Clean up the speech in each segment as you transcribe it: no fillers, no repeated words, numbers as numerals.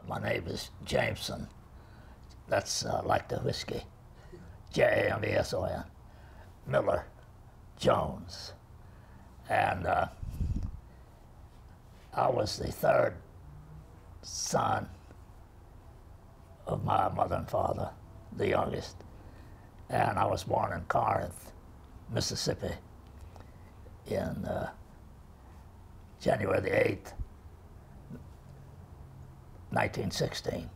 My name is Jameson. That's like the whiskey. Jameson. Miller Jones. And I was the third son of my mother and father, the youngest. And I was born in Corinth, Mississippi, in January the 8th, 1916.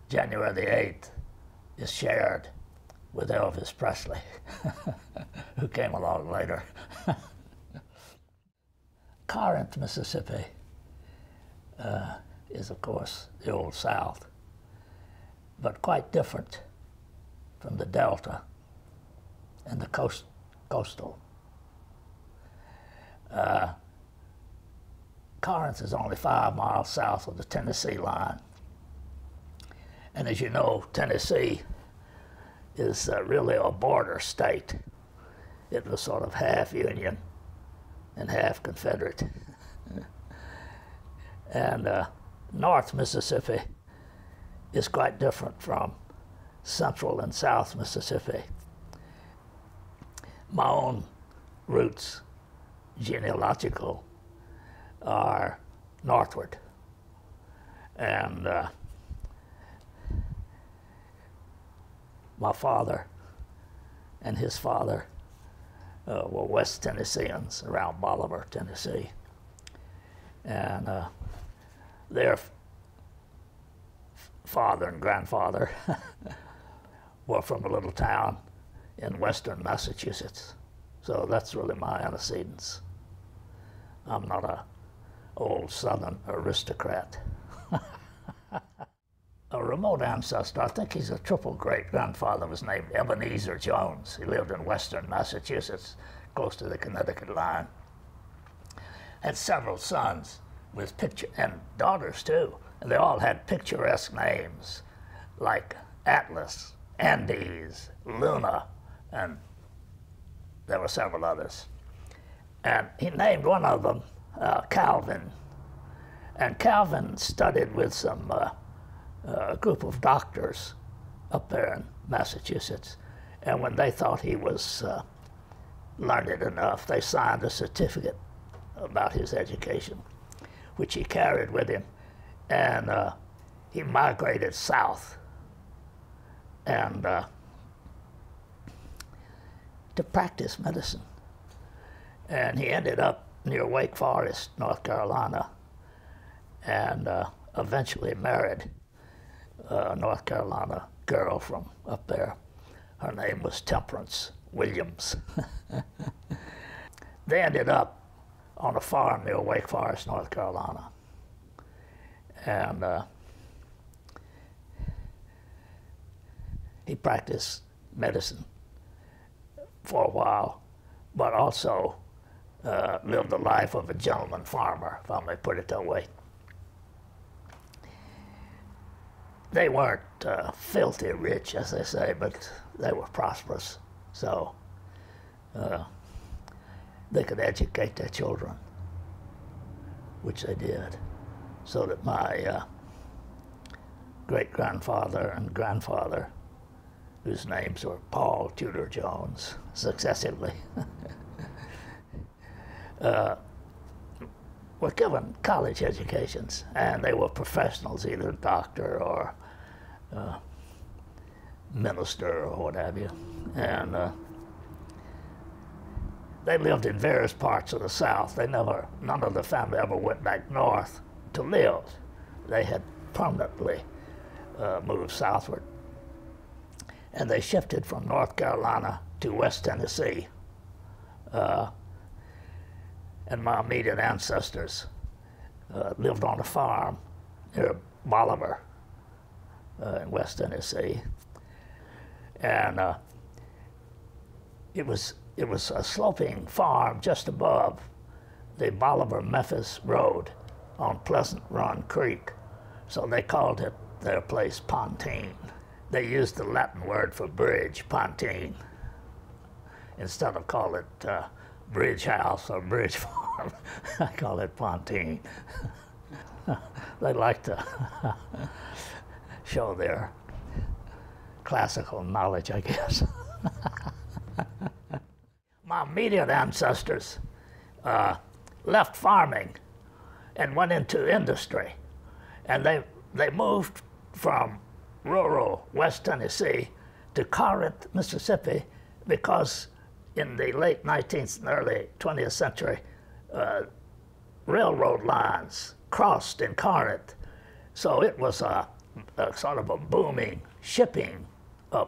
January the 8th is shared with Elvis Presley, who came along later. Corinth, Mississippi is, of course, the Old South, but quite different from the Delta and the coastal. Corinth is only 5 miles south of the Tennessee line. And as you know, Tennessee is really a border state. It was sort of half Union and half Confederate. And North Mississippi is quite different from Central and South Mississippi. My own roots, genealogical, are northward. And my father and his father were West Tennesseans around Bolivar, Tennessee. And their father and grandfather were from a little town in western Massachusetts. So that's really my antecedents. I'm not a old Southern aristocrat. A remote ancestor, I think he's a triple great-grandfather, was named Ebenezer Jones. He lived in western Massachusetts, close to the Connecticut line. Had several sons with and daughters too, and they all had picturesque names like Atlas, Andes, Luna, and there were several others. And he named one of them Calvin. And Calvin studied with some a group of doctors up there in Massachusetts. And when they thought he was learned enough, they signed a certificate about his education, which he carried with him. And he migrated south and to practice medicine. And he ended up near Wake Forest, North Carolina, and eventually married a North Carolina girl from up there. Her name was Temperance Williams. They ended up on a farm near Wake Forest, North Carolina. And he practiced medicine for a while, but also lived the life of a gentleman farmer, if I may put it that way. They weren't filthy rich, as they say, but they were prosperous. So they could educate their children, which they did. So that my great-grandfather and grandfather, whose names were Paul Tudor Jones, successively, were given college educations, and they were professionals, either doctor or minister or what have you. And they lived in various parts of the South. None of the family ever went back north to live. They had permanently moved southward. And they shifted from North Carolina to West Tennessee. And my immediate ancestors lived on a farm near Bolivar in West Tennessee. And it was a sloping farm just above the Bolivar-Memphis Road on Pleasant Run Creek. So they called it their place Pontine. They used the Latin word for bridge, Pontine, instead of call it bridge house or bridge farm. I call it Pontine. they like to show their classical knowledge, I guess. My immediate ancestors left farming and went into industry. And they moved from rural West Tennessee to Corinth, Mississippi, because in the late 19th and early 20th century, railroad lines crossed in Corinth. So it was a sort of a booming shipping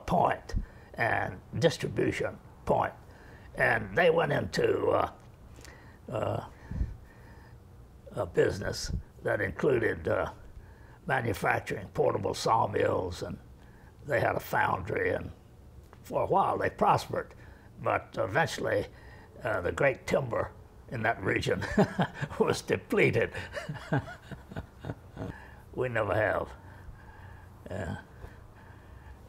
point and distribution point. And they went into a business that included manufacturing portable sawmills, and they had a foundry, and for a while they prospered. But eventually the great timber in that region was depleted. We never have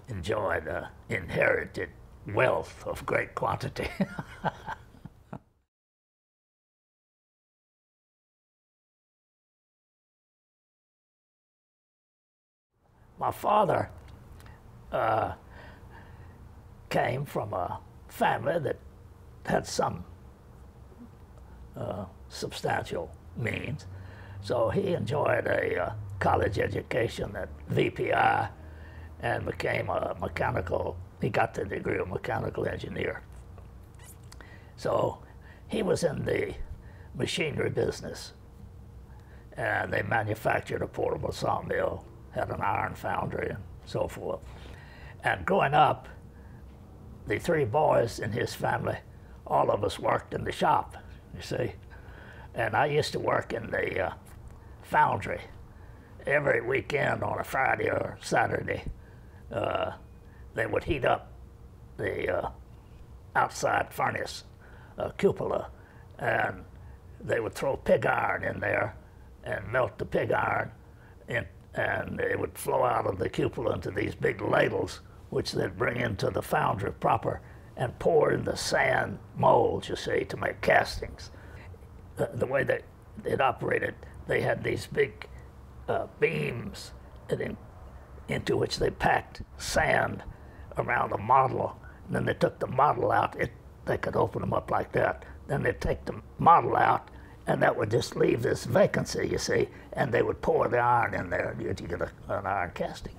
enjoyed inherited wealth of great quantity. My father came from a family that had some substantial means, so he enjoyed a college education at VPI and became a mechanical, he got the degree of mechanical engineer. So he was in the machinery business, and they manufactured a portable sawmill, had an iron foundry and so forth. And growing up, the three boys in his family, all of us worked in the shop, you see. And I used to work in the foundry. Every weekend on a Friday or Saturday, they would heat up the outside furnace cupola, and they would throw pig iron in there and melt the pig iron, and it would flow out of the cupola into these big ladles, which they'd bring into the foundry proper and pour in the sand molds, you see, to make castings. The way that it operated, they had these big beams into which they packed sand around the model. And then they took the model out. They could open them up like that. Then they'd take the model out, and that would just leave this vacancy, you see, and they would pour the iron in there to get an iron casting.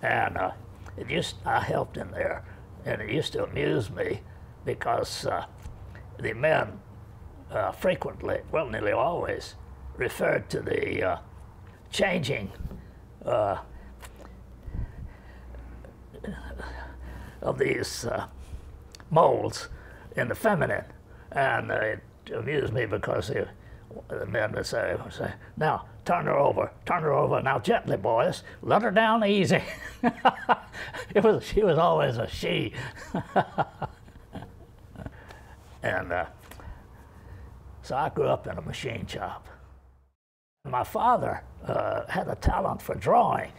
And I helped in there, and it used to amuse me because the men frequently, well, nearly always, referred to the changing of these molds in the feminine, and it amused me because the men would say, now turn her over, now gently, boys, let her down easy. She was always a she. And so I grew up in a machine shop. My father had a talent for drawing.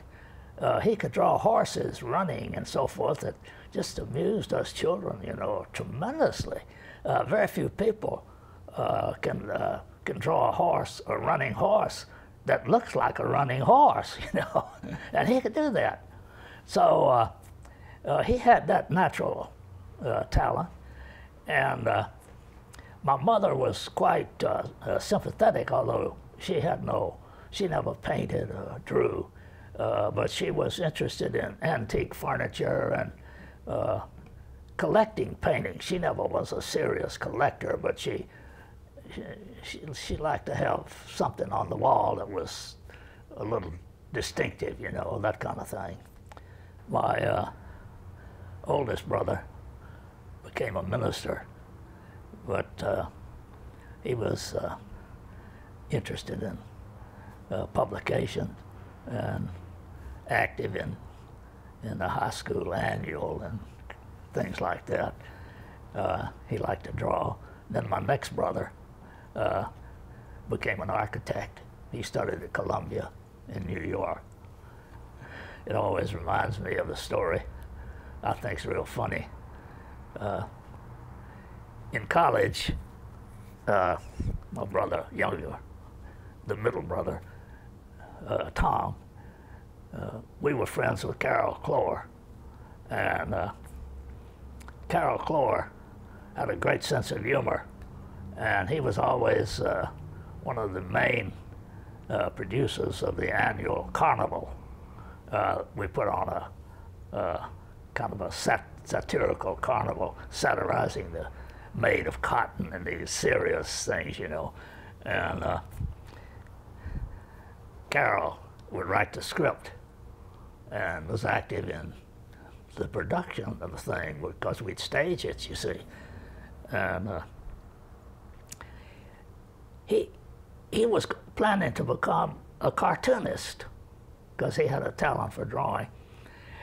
He could draw horses running and so forth that just amused us children, you know, tremendously. Very few people can draw a running horse that looks like a running horse, you know, and he could do that. So he had that natural talent, and my mother was quite sympathetic, although she never painted or drew, but she was interested in antique furniture and collecting paintings. She never was a serious collector, but she liked to have something on the wall that was a little distinctive, you know, that kind of thing. My oldest brother became a minister, but he was interested in publication and active in the high school annual and things like that. He liked to draw. Then my next brother became an architect. He studied at Columbia in New York. It always reminds me of a story I think is real funny. In college, my brother, younger, the middle brother, Tom, we were friends with Carol Clore. And Carol Clore had a great sense of humor. And he was always one of the main producers of the annual carnival. We put on a kind of a satirical carnival, satirizing the Maid of Cotton and these serious things, you know. And Carol would write the script and was active in the production of the thing because we'd stage it, you see. And he was planning to become a cartoonist because he had a talent for drawing.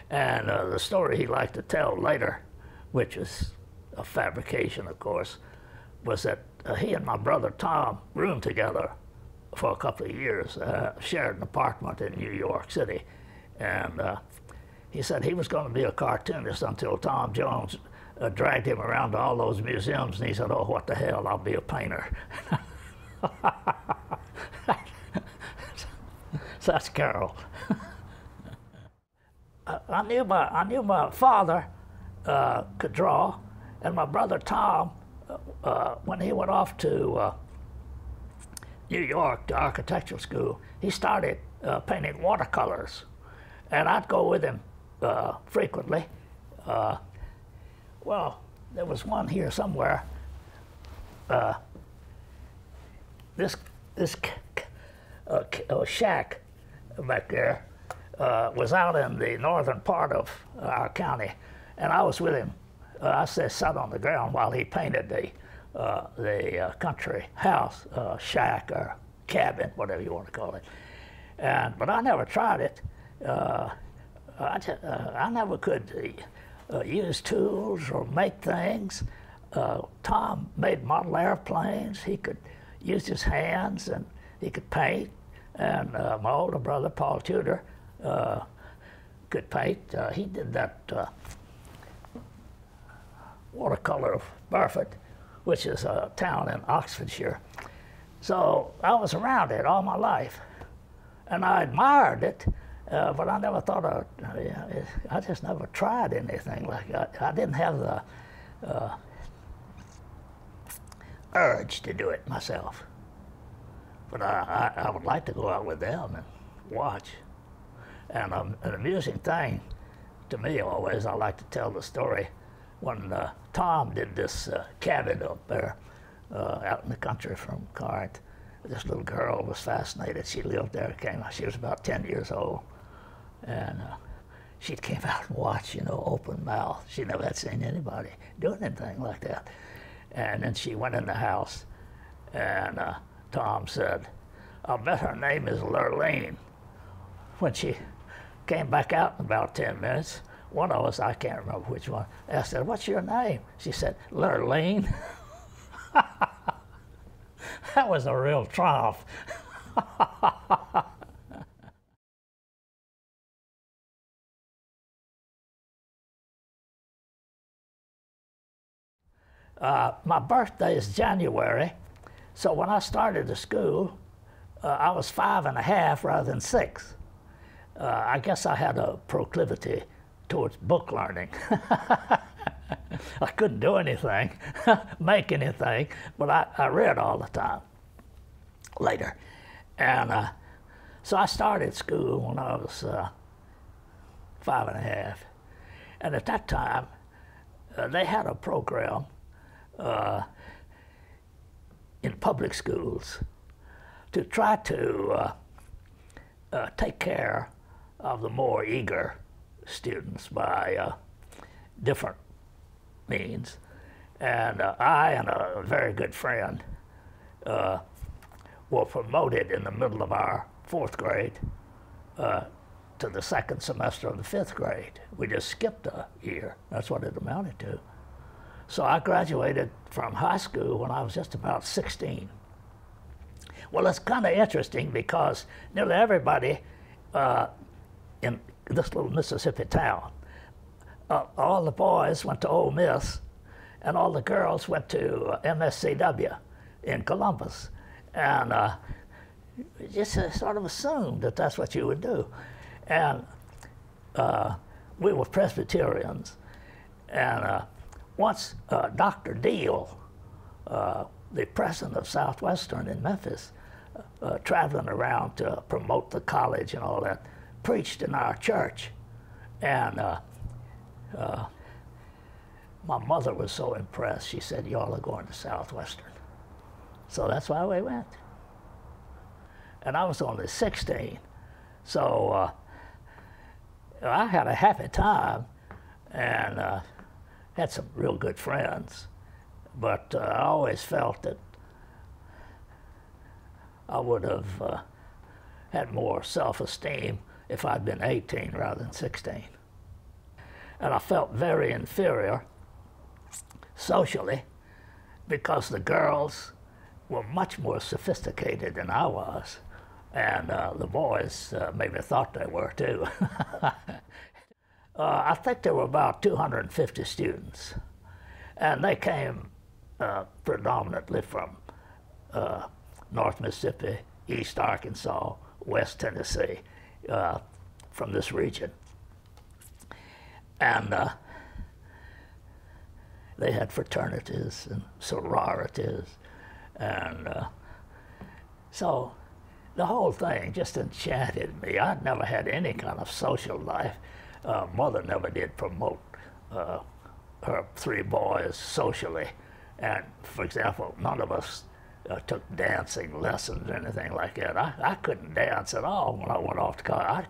And the story he liked to tell later, which was a fabrication, of course, was that he and my brother Tom roomed together for a couple of years, shared an apartment in New York City. And he said he was going to be a cartoonist until Tom Jones dragged him around to all those museums, and he said, "Oh, what the hell, I'll be a painter." So that's Carol. I knew my father could draw, and my brother Tom, when he went off to New York to architectural school, he started painting watercolors, and I'd go with him frequently. Well, there was one here somewhere. This shack back there was out in the northern part of our county, and I was with him. I sat on the ground while he painted the country house, shack or cabin, whatever you want to call it. But I never tried it. I never could use tools or make things. Tom made model airplanes. He could use his hands, and he could paint. And my older brother, Paul Tudor, could paint. He did that watercolor of Burford, which is a town in Oxfordshire. So I was around it all my life, and I admired it, but I never thought of, I just never tried anything like that. I didn't have the urge to do it myself. But I would like to go out with them and watch. And an amusing thing to me always, I like to tell the story, when Tom did this cabin up there out in the country from Corinth, this little girl was fascinated. She lived there, she was about 10 years old. And she came out and watched, open mouth. She never had seen anybody doing anything like that. And then she went in the house, and Tom said, "I'll bet her name is Lurleen." When she came back out in about 10 minutes, one of us, I can't remember which one, asked her, "What's your name?" She said, "Lurleen." That was a real triumph. My birthday is January, so when I started the school, I was 5½ rather than 6. I guess I had a proclivity towards book learning. I couldn't do anything, make anything, but I read all the time later. And so I started school when I was 5½. And at that time, they had a program in public schools to try to take care of the more eager students by different means. And I and a very good friend were promoted in the middle of our 4th grade to the 2nd semester of the 5th grade. We just skipped a year. That's what it amounted to. So I graduated from high school when I was just about 16. Well, it's kind of interesting because nearly everybody in this little Mississippi town, all the boys went to Ole Miss, and all the girls went to MSCW in Columbus. And just sort of assumed that that's what you would do. And we were Presbyterians. And once Dr. Deal, the president of Southwestern in Memphis, traveling around to promote the college and all that, preached in our church. And my mother was so impressed. She said, "Y'all are going to Southwestern." So that's why we went. And I was only 16. So I had a happy time and had some real good friends. But I always felt that I would have had more self-esteem if I'd been 18 rather than 16. And I felt very inferior socially because the girls were much more sophisticated than I was. And the boys maybe thought they were too. I think there were about 250 students. And they came predominantly from North Mississippi, East Arkansas, West Tennessee, from this region. And they had fraternities and sororities. And so the whole thing just enchanted me. I'd never had any kind of social life. Mother never did promote her 3 boys socially. And for example, none of us took dancing lessons or anything like that. I couldn't dance at all when I went off to college.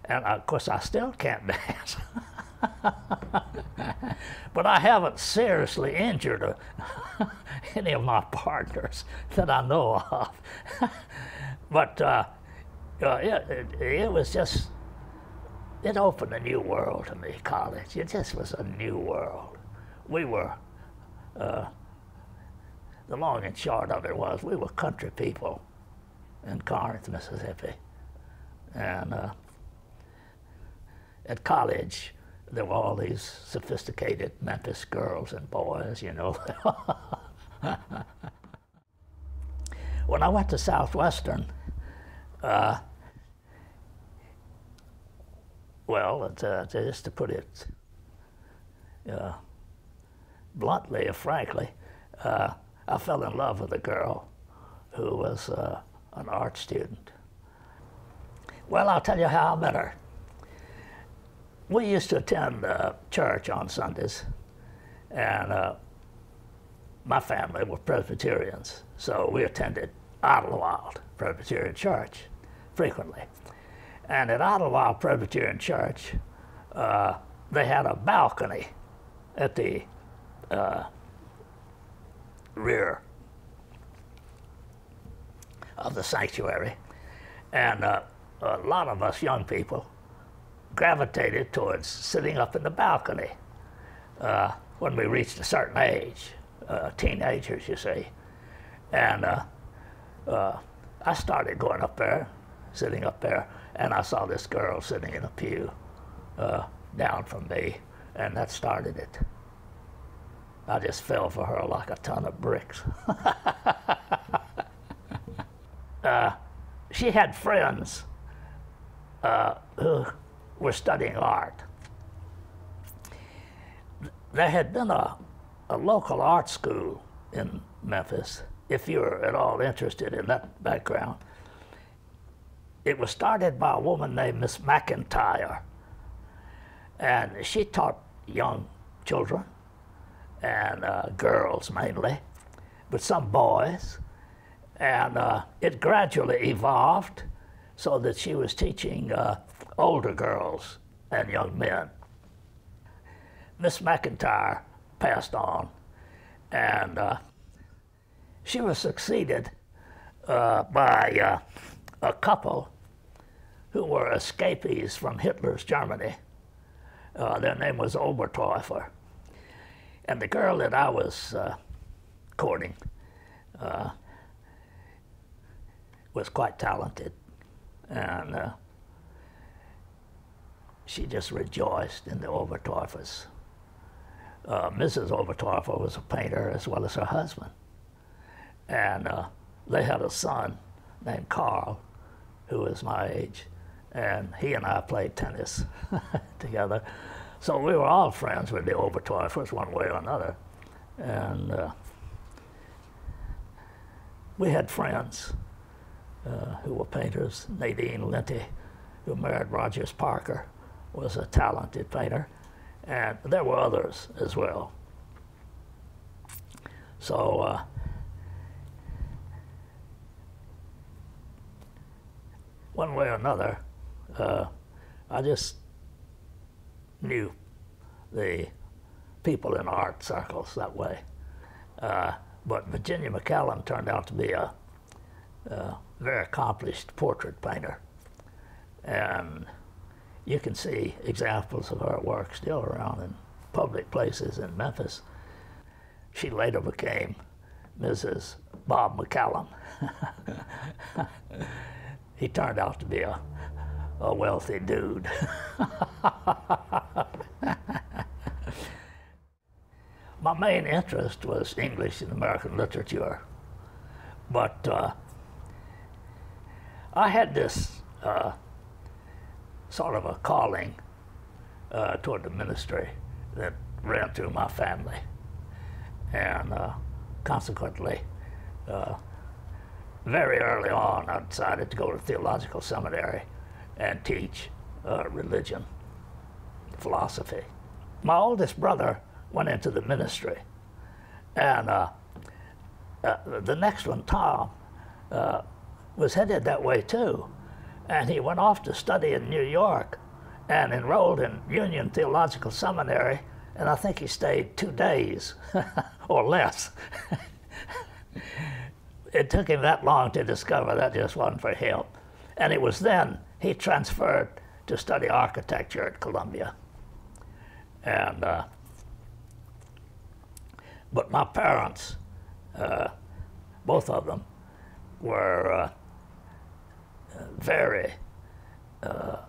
And of course, I still can't dance. But I haven't seriously injured any of my partners that I know of. But it was just, it opened a new world to me, college. It just was a new world. We were, the long and short of it was, we were country people in Corinth, Mississippi. And at college, there were all these sophisticated Memphis girls and boys, you know. When I went to Southwestern, well, just to put it bluntly or frankly, I fell in love with a girl who was an art student. Well, I'll tell you how I met her. We used to attend church on Sundays, and my family were Presbyterians, so we attended Idlewild Presbyterian Church frequently. And at Idlewild Presbyterian Church, they had a balcony at the rear of the sanctuary, and a lot of us young people gravitated towards sitting up in the balcony when we reached a certain age, teenagers, you see. And I started going up there, sitting up there, and I saw this girl sitting in a pew down from me, and that started it. I just fell for her like a ton of bricks. She had friends who were studying art. There had been a local art school in Memphis, if you're at all interested in that background. It was started by a woman named Miss McIntyre, and she taught young children, and girls mainly, but some boys, and it gradually evolved so that she was teaching older girls and young men. Miss McIntyre passed on, and she was succeeded by a couple who were escapees from Hitler's Germany. Their name was Oberteufel. And the girl that I was courting was quite talented, and she just rejoiced in the Oberteufels. Mrs. Oberteufel was a painter as well as her husband, and they had a son named Carl, who was my age, and he and I played tennis together. So we were all friends with the Oberteufels one way or another. And we had friends who were painters. Nadine Linty, who married Rogers Parker, was a talented painter. And there were others as well. So one way or another, I just knew the people in art circles that way. But Virginia McCallum turned out to be a very accomplished portrait painter. And you can see examples of her work still around in public places in Memphis. She later became Mrs. Bob McCallum. He turned out to be a wealthy dude. My main interest was English and American literature, but I had this sort of a calling toward the ministry that ran through my family, and consequently, very early on, I decided to go to theological seminary and teach religion, philosophy. My oldest brother went into the ministry, and the next one, Tom, was headed that way too, and he went off to study in New York and enrolled in Union Theological Seminary, and I think he stayed 2 days or less. It took him that long to discover that just wasn't for him. And it was then he transferred to study architecture at Columbia. And but my parents, both of them, were very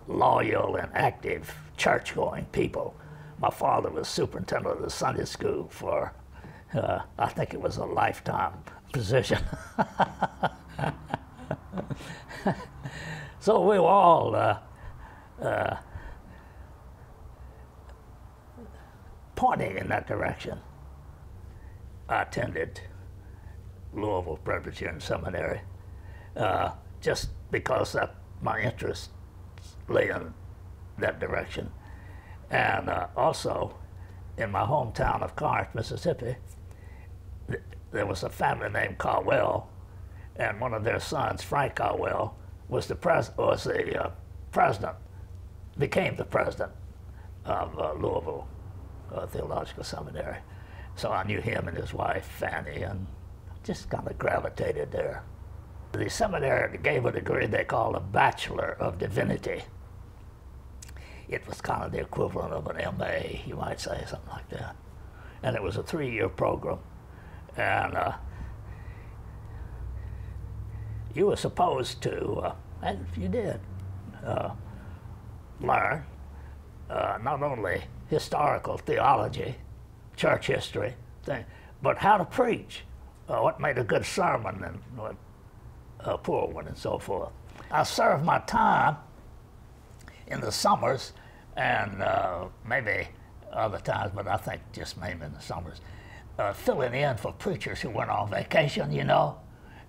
loyal and active church-going people. My father was superintendent of the Sunday school for, I think it was a lifetime position. So we were all pointing in that direction. I attended Louisville Presbyterian Seminary just because my interest lay in that direction. And also, in my hometown of Corinth, Mississippi, there was a family named Caldwell, and one of their sons, Frank Caldwell, became the president of Louisville Theological Seminary. So I knew him and his wife, Fanny, and just kind of gravitated there. The seminary gave a degree they called a Bachelor of Divinity. It was kind of the equivalent of an MA, you might say, something like that. And it was a 3-year program. And you were supposed to, and you did, learn not only historical theology, church history, but how to preach, what made a good sermon and what a poor one, and so forth. I served my time in the summers and maybe other times, but I think just mainly in the summers, filling in for preachers who went on vacation, you know,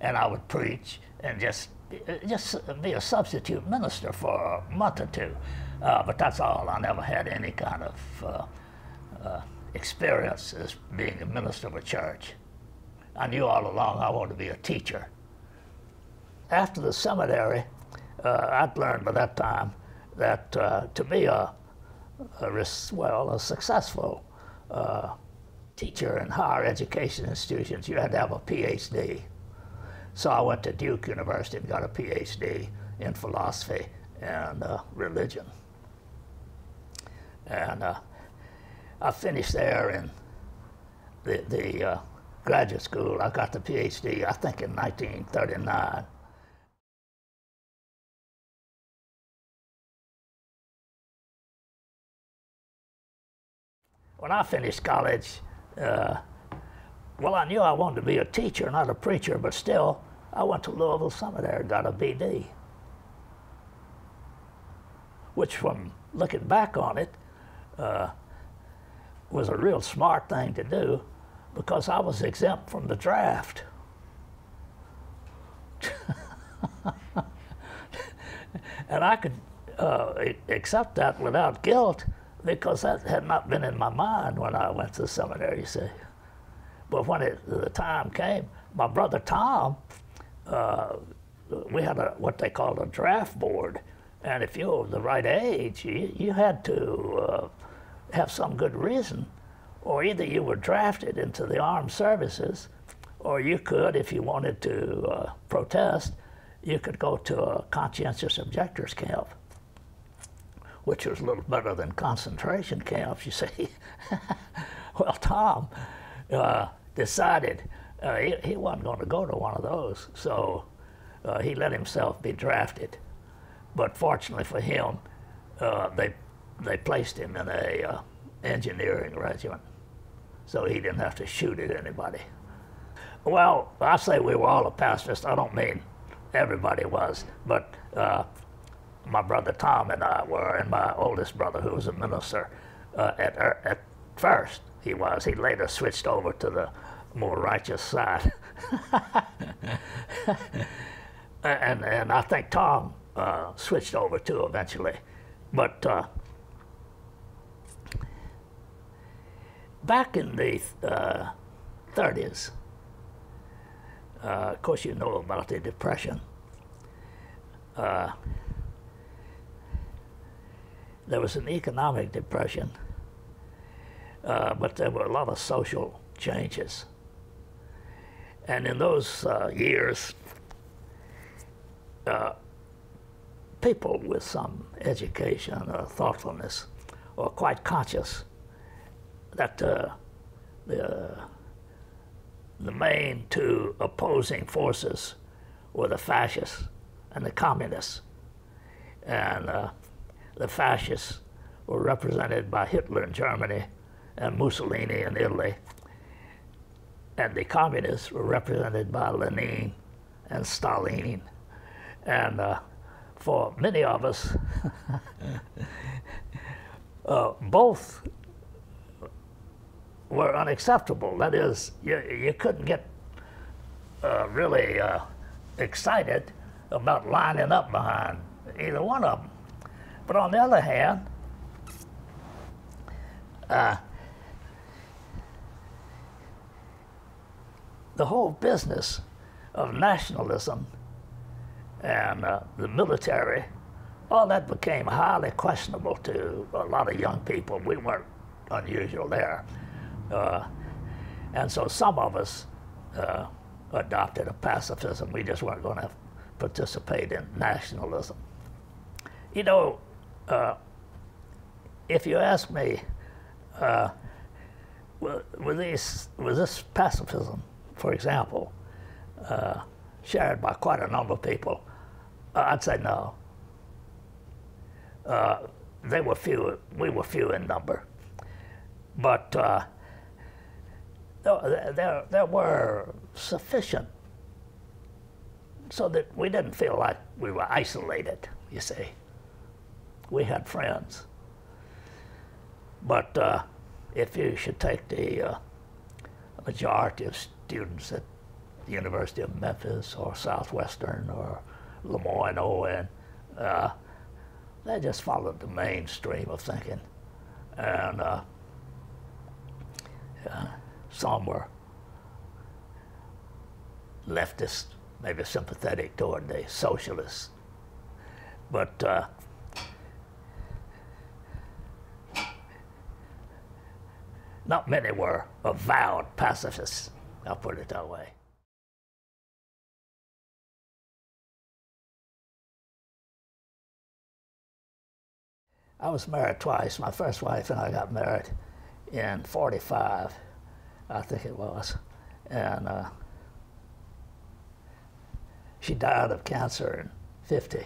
and I would preach and just be a substitute minister for a month or two. But that's all. I never had any kind of experience as being a minister of a church. I knew all along I wanted to be a teacher. After the seminary, I'd learned by that time that to be a successful teacher in higher education institutions, you had to have a PhD. So I went to Duke University and got a PhD in philosophy and religion. And I finished there in the graduate school. I got the PhD, I think, in 1939. When I finished college, well, I knew I wanted to be a teacher, not a preacher, but still, I went to Louisville Seminary and got a BD, which from looking back on it was a real smart thing to do because I was exempt from the draft. And I could accept that without guilt because that had not been in my mind when I went to the seminary, you see. But when the time came, my brother Tom, we had what they called a draft board. And if you were the right age, you had to have some good reason, or either you were drafted into the armed services, or you could, if you wanted to protest, you could go to a conscientious objectors camp, which was a little better than concentration camps, you see. Well, Tom decided he wasn't going to go to one of those, so he let himself be drafted. But fortunately for him, they placed him in a engineering regiment, so he didn't have to shoot at anybody. Well, I say we were all a pacifist. I don't mean everybody was, but my brother Tom and I were, and my oldest brother, who was a minister, at first he was. He later switched over to the more righteous side. and I think Tom switched over too eventually. But back in the 30s, of course you know about the Depression. There was an economic depression, but there were a lot of social changes. And in those years, people with some education or thoughtfulness were quite conscious that the main two opposing forces were the fascists and the communists. And the fascists were represented by Hitler in Germany and Mussolini in Italy. And the communists were represented by Lenin and Stalin. And for many of us, both were unacceptable. That is, you couldn't get really excited about lining up behind either one of them. But on the other hand, the whole business of nationalism and the military, all that became highly questionable to a lot of young people. We weren't unusual there. And so some of us adopted a pacifism. We just weren't going to participate in nationalism. You know, if you ask me, was this pacifism, for example, shared by quite a number of people, I'd say no. They were few, we were few in number. But there were sufficient so that we didn't feel like we were isolated, you see. We had friends. But if you should take the majority of students at the University of Memphis or Southwestern or Lemoyne ON, they just followed the mainstream of thinking. And some were leftist, maybe sympathetic toward the socialists. But not many were avowed pacifists, I'll put it that way. I was married twice. My first wife and I got married in '45, I think it was. And she died of cancer in '50.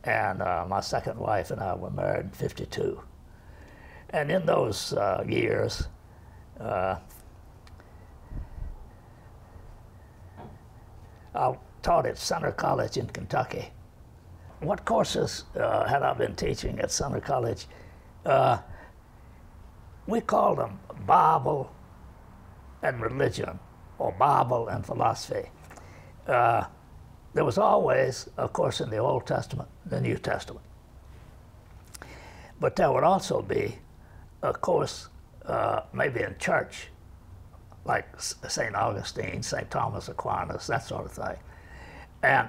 And my second wife and I were married in '52. And in those years, I taught at Center College in Kentucky. What courses had I been teaching at Center College? We called them Bible and religion, or Bible and philosophy. There was always a course in the Old Testament, the New Testament. But there would also be a course maybe in church, like St. Augustine, St. Thomas Aquinas, that sort of thing. And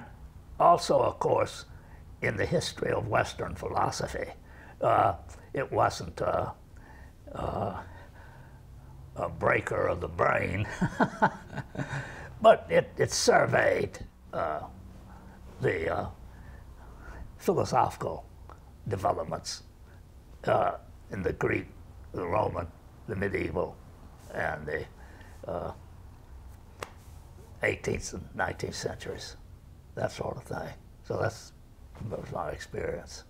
also a course in the history of Western philosophy. It wasn't a breaker of the brain, but it surveyed the philosophical developments in the Greek, the Roman, the medieval, and the 18th and 19th centuries, that sort of thing. So that was my experience.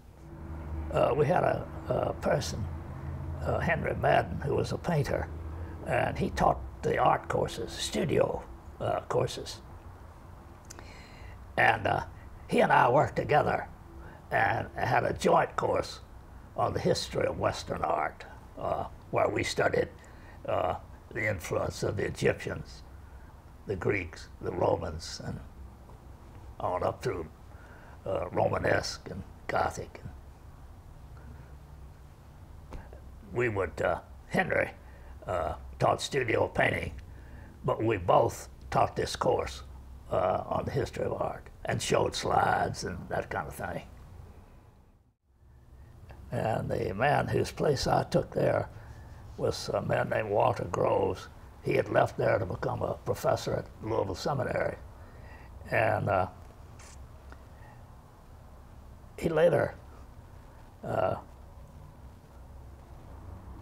We had a person, Henry Madden, who was a painter, and he taught the art courses, studio courses. And he and I worked together and had a joint course on the history of Western art, where we studied the influence of the Egyptians, the Greeks, the Romans, and on up through Romanesque and Gothic. We would, Henry taught studio painting, but we both taught this course on the history of art and showed slides and that kind of thing. And the man whose place I took there was a man named Walter Groves. He had left there to become a professor at Louisville Seminary. And he later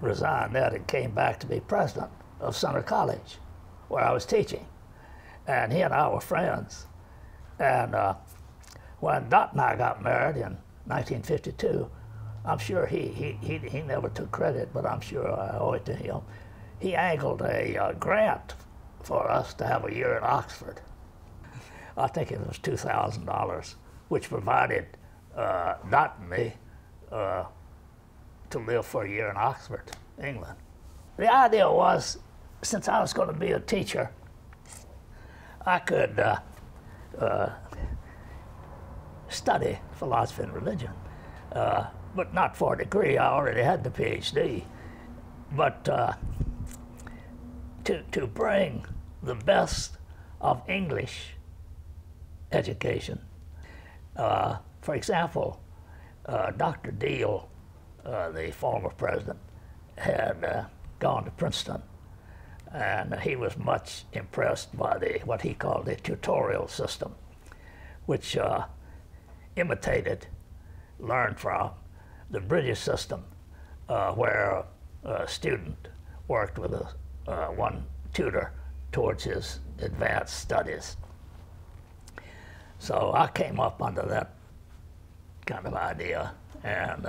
resigned that and came back to be president of Center College, where I was teaching. And he and I were friends. And when Dot and I got married in 1952, I'm sure he never took credit, but I'm sure I owe it to him. He angled a grant for us to have a year in Oxford. I think it was $2,000, which provided Dot and me to live for a year in Oxford, England. The idea was, since I was going to be a teacher, I could study philosophy and religion, but not for a degree. I already had the PhD. But to bring the best of English education. For example, Dr. Deal, the former president, had gone to Princeton, and he was much impressed by what he called the tutorial system, which imitated, learned from the British system, where a student worked with one tutor towards his advanced studies. So I came up under that kind of idea, and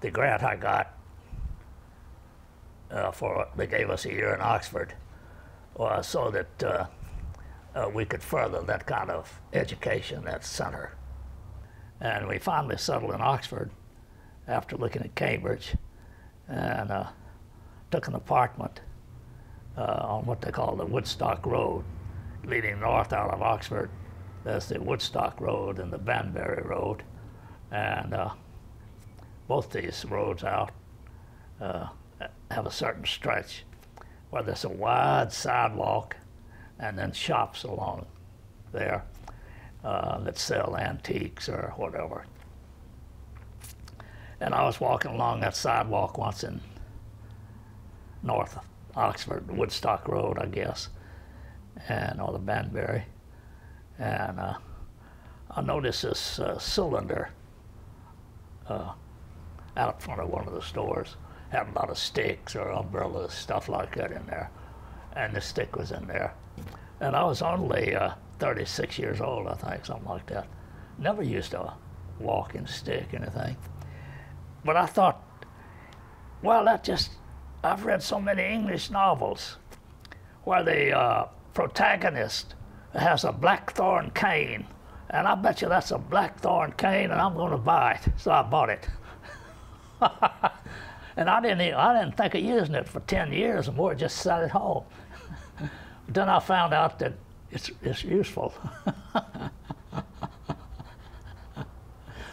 the grant I got they gave us a year in Oxford so that we could further that kind of education at Center. And we finally settled in Oxford after looking at Cambridge, and took an apartment on what they call the Woodstock Road, leading north out of Oxford. There's the Woodstock Road and the Banbury Road, and both these roads out have a certain stretch where there's a wide sidewalk and then shops along there that sell antiques or whatever. And I was walking along that sidewalk once in north of Oxford, Woodstock Road, I guess, and or the Banbury, and I noticed this cylinder out front of one of the stores. Had a lot of sticks or umbrellas, stuff like that in there, and the stick was in there. And I was only 36 years old, I think, something like that. Never used a walking stick or anything. But I thought, well, I've read so many English novels where the protagonist has a blackthorn cane, and I bet you that's a blackthorn cane, and I'm going to buy it. So I bought it. And I didn't think of using it for 10 years or more, just sat at home. Then I found out that it's useful.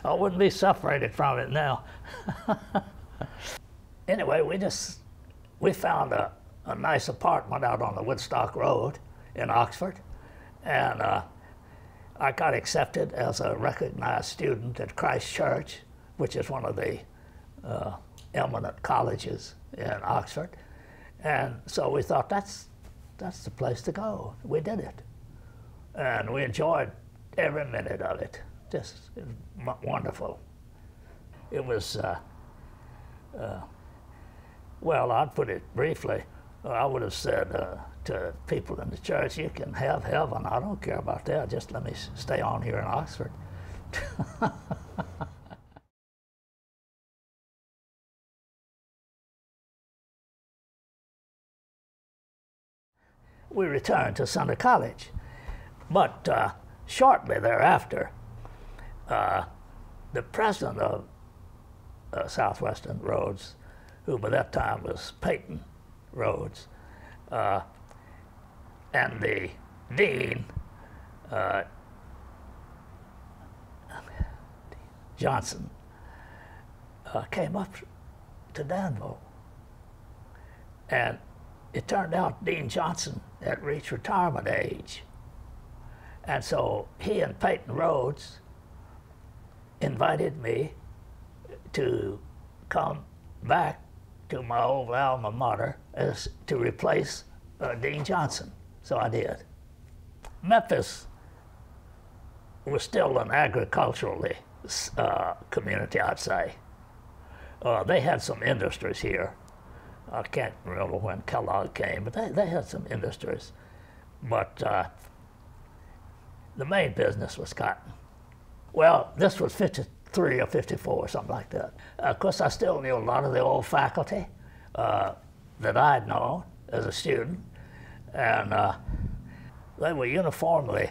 I wouldn't be separated from it now. Anyway, we found a nice apartment out on the Woodstock Road in Oxford, and I got accepted as a recognized student at Christ Church, which is one of the eminent colleges in Oxford. And so we thought that's the place to go. We did it. And we enjoyed every minute of it. Just wonderful. It was, well, I'd put it briefly. I would have said to people in the church, you can have heaven. I don't care about that. Just let me stay on here in Oxford. We returned to Center College. But shortly thereafter, the president of Southwestern Rhodes, who by that time was Peyton Rhodes, and the dean, Johnson, came up to Danville. And it turned out Dean Johnson had reached retirement age. And so he and Peyton Rhodes invited me to come back to my old alma mater as to replace Dean Johnson. So I did. Memphis was still an agriculturally community, I'd say. They had some industries here. I can't remember when Kellogg came, but they had some industries. But the main business was cotton. Well, this was 53 or 54, something like that. Of course, I still knew a lot of the old faculty that I'd known as a student, and they were uniformly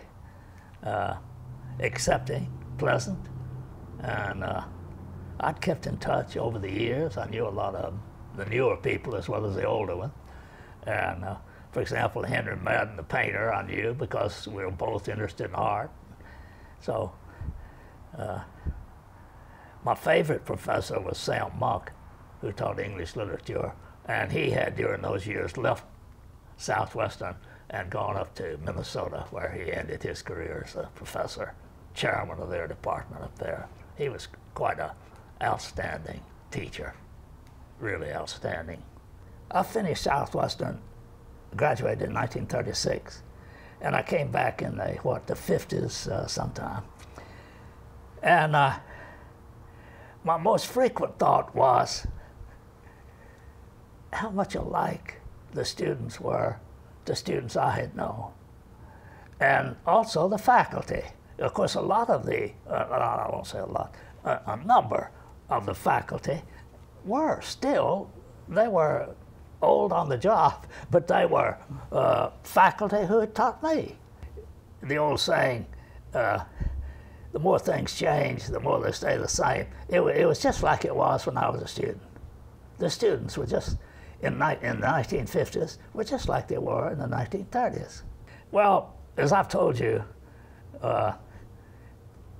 accepting, pleasant, and I'd kept in touch over the years. I knew a lot of the newer people as well as the older ones. And for example, Henry Madden, the painter, I knew because we were both interested in art. So my favorite professor was Sam Monk, who taught English literature, and he had during those years left Southwestern and gone up to Minnesota, where he ended his career as a professor, chairman of their department up there. He was quite an outstanding teacher, really outstanding. I finished Southwestern, graduated in 1936, and I came back in the 50s sometime. And my most frequent thought was how much alike the students were, the students I had known, and also the faculty. Of course, a lot of the, I won't say a lot, a number of the faculty were still, they were old on the job, but they were faculty who had taught me. The old saying, the more things change, the more they stay the same. It was just like it was when I was a student. The students were just, in the 1950s, were just like they were in the 1930s. Well, as I've told you, I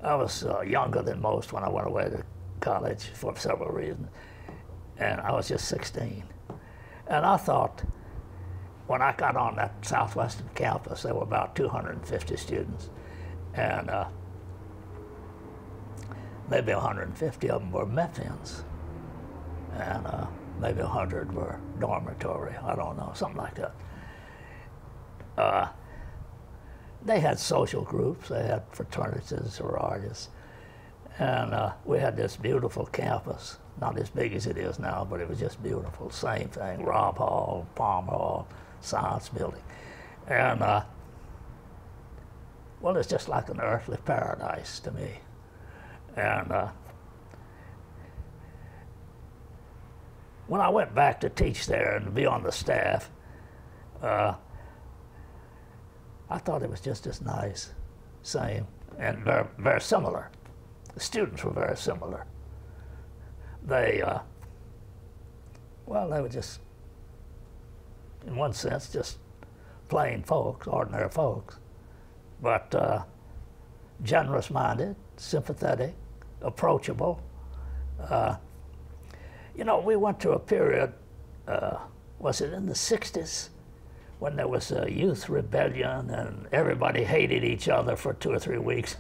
was younger than most when I went away to college for several reasons, and I was just 16. And I thought, when I got on that Southwestern campus, there were about 250 students, and maybe 150 of them were Memphians, and maybe 100 were dormitory, I don't know, something like that. They had social groups, they had fraternities, sororities, and we had this beautiful campus, not as big as it is now, but it was just beautiful. Same thing, Robb Hall, Palmer Hall, Science Building. And, well, it's just like an earthly paradise to me. And when I went back to teach there and to be on the staff, I thought it was just as nice, same, and very, very similar. The students were very similar. They, well, they were just, in one sense, just plain folks, ordinary folks, but generous-minded, sympathetic, approachable. You know, we went through a period, was it in the 60s, when there was a youth rebellion and everybody hated each other for 2 or 3 weeks.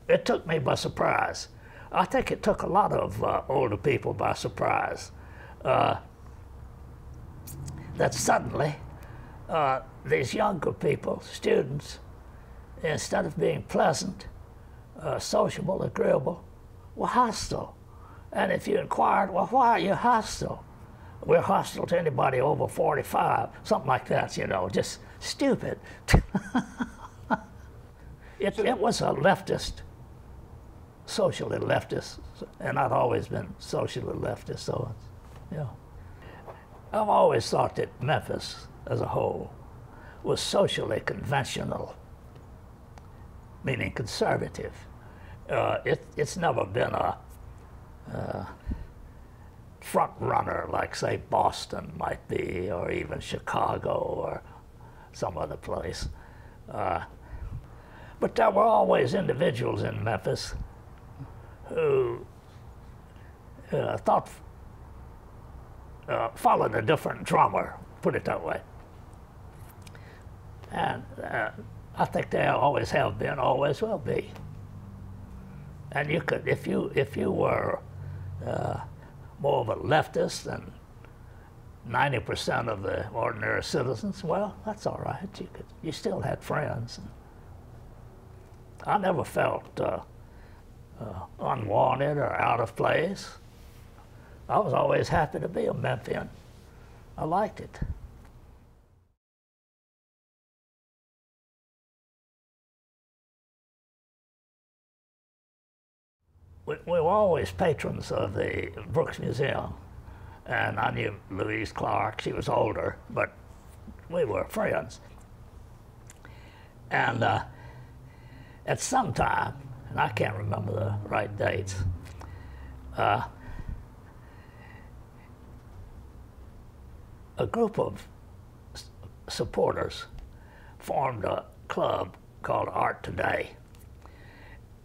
It took me by surprise. I think it took a lot of older people by surprise. That suddenly, these younger people, students, instead of being pleasant, sociable, agreeable, were hostile. And if you inquired, well, why are you hostile? We're hostile to anybody over 45, something like that, you know, just stupid. It was a leftist, socially leftist, and I've always been socially leftist, so, yeah. I've always thought that Memphis as a whole was socially conventional, meaning conservative. It's never been a front runner like, say, Boston might be, or even Chicago or some other place. But there were always individuals in Memphis who followed a different drummer, put it that way. And I think they always have been, always will be. And you could, if you were more of a leftist than 90% of the ordinary citizens, well, that's all right. You still had friends. I never felt unwanted or out of place. I was always happy to be a Memphian. I liked it. We were always patrons of the Brooks Museum, and I knew Louise Clark. She was older, but we were friends. And at some time, and I can't remember the right dates, a group of supporters formed a club called Art Today.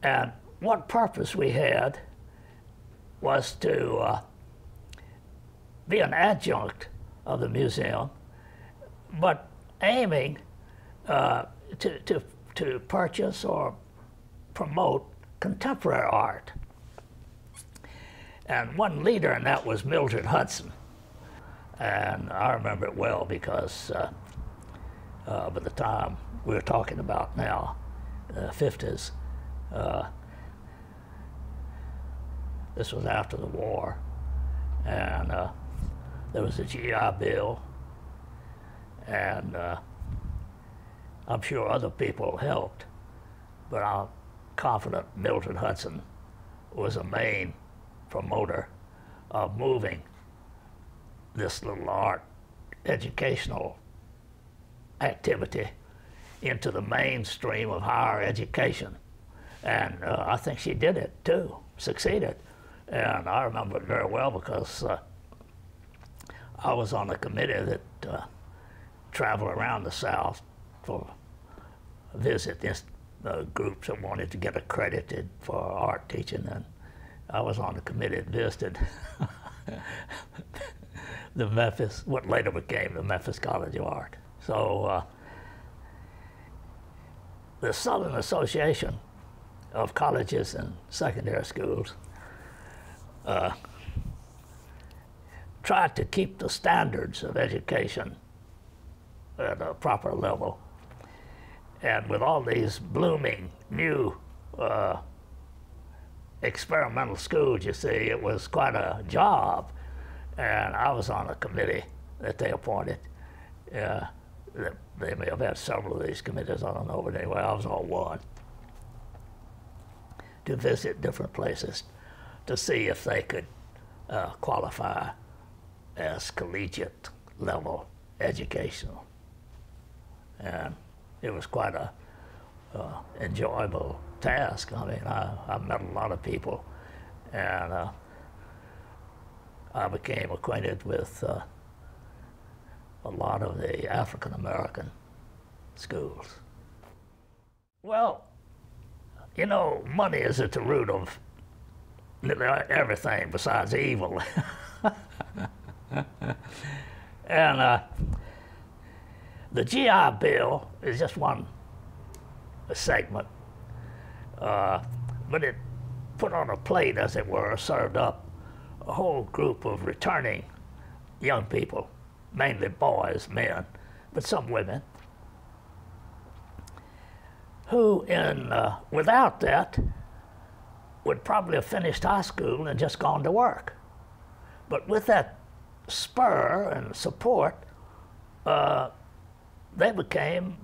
And what purpose we had was to be an adjunct of the museum, but aiming to purchase or promote contemporary art. And one leader in that was Mildred Hudson. And I remember it well because by the time we were talking about now, the 50s, this was after the war, and there was a GI Bill, and I'm sure other people helped, but I'm confident Mildred Hudson was a main promoter of moving this little art educational activity into the mainstream of higher education. And I think she did it too, succeeded. And I remember it very well because I was on a committee that traveled around the South for a visit groups that wanted to get accredited for art teaching, and I was on the committee that visited the Memphis, what later became the Memphis College of Art. So the Southern Association of Colleges and Secondary Schools tried to keep the standards of education at a proper level. And with all these blooming new experimental schools, you see, it was quite a job. And I was on a committee that they appointed. They may have had several of these committees, I don't know, but anyway, I was on one, to visit different places to see if they could qualify as collegiate level educational and it was quite a enjoyable task. I mean, I met a lot of people, and I became acquainted with a lot of the African American schools. Well, you know, money is at the root of everything besides evil. And the GI Bill is just one segment, but it put on a plate, as it were, served up a whole group of returning young people, mainly boys, men, but some women, who without that would probably have finished high school and just gone to work. But with that spur and support, they became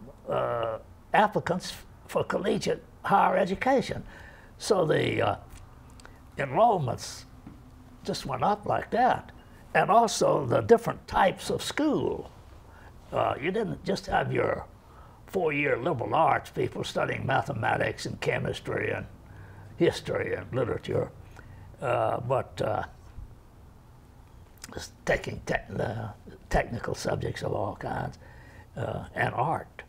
applicants for collegiate higher education. So the enrollments just went up like that. And also the different types of school. You didn't just have your 4-year liberal arts people studying mathematics and chemistry and history and literature, but taking technical subjects of all kinds, and art.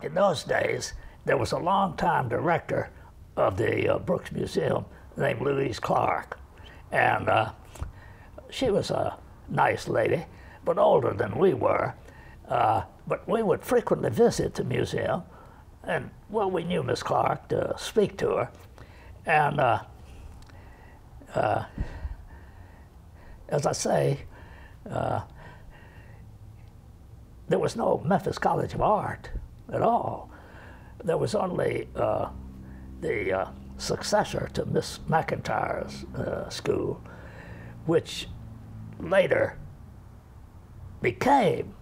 In those days, there was a long-time director of the Brooks Museum named Louise Clark, and she was a nice lady, but older than we were. But we would frequently visit the museum, and well, we knew Miss Clark to speak to her. And as I say, there was no Memphis College of Art at all. There was only the successor to Miss McIntyre's school, which later became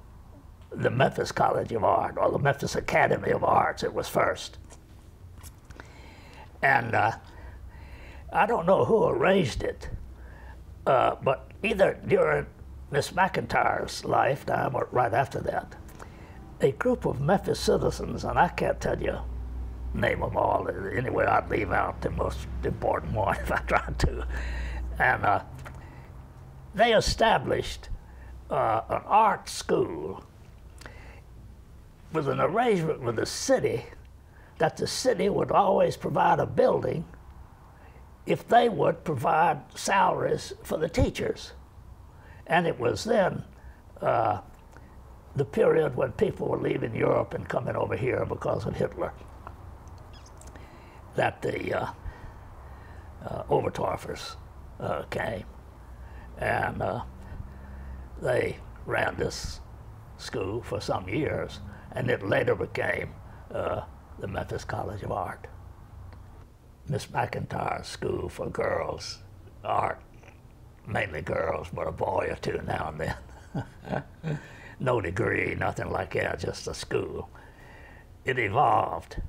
the Memphis College of Art, or the Memphis Academy of Arts. It was first. And I don't know who arranged it, but either during Miss McIntyre's lifetime or right after that, a group of Memphis citizens, and I can't tell you name them all. Anyway, I'd leave out the most important one if I tried to. And they established an art school with an arrangement with the city that the city would always provide a building if they would provide salaries for the teachers. And it was then the period when people were leaving Europe and coming over here because of Hitler that the Obertorfers came. And they ran this school for some years, and it later became the Memphis College of Art. Miss McIntyre's school for girls, art, mainly girls, but a boy or two now and then. No degree, nothing like that, just a school. It evolved,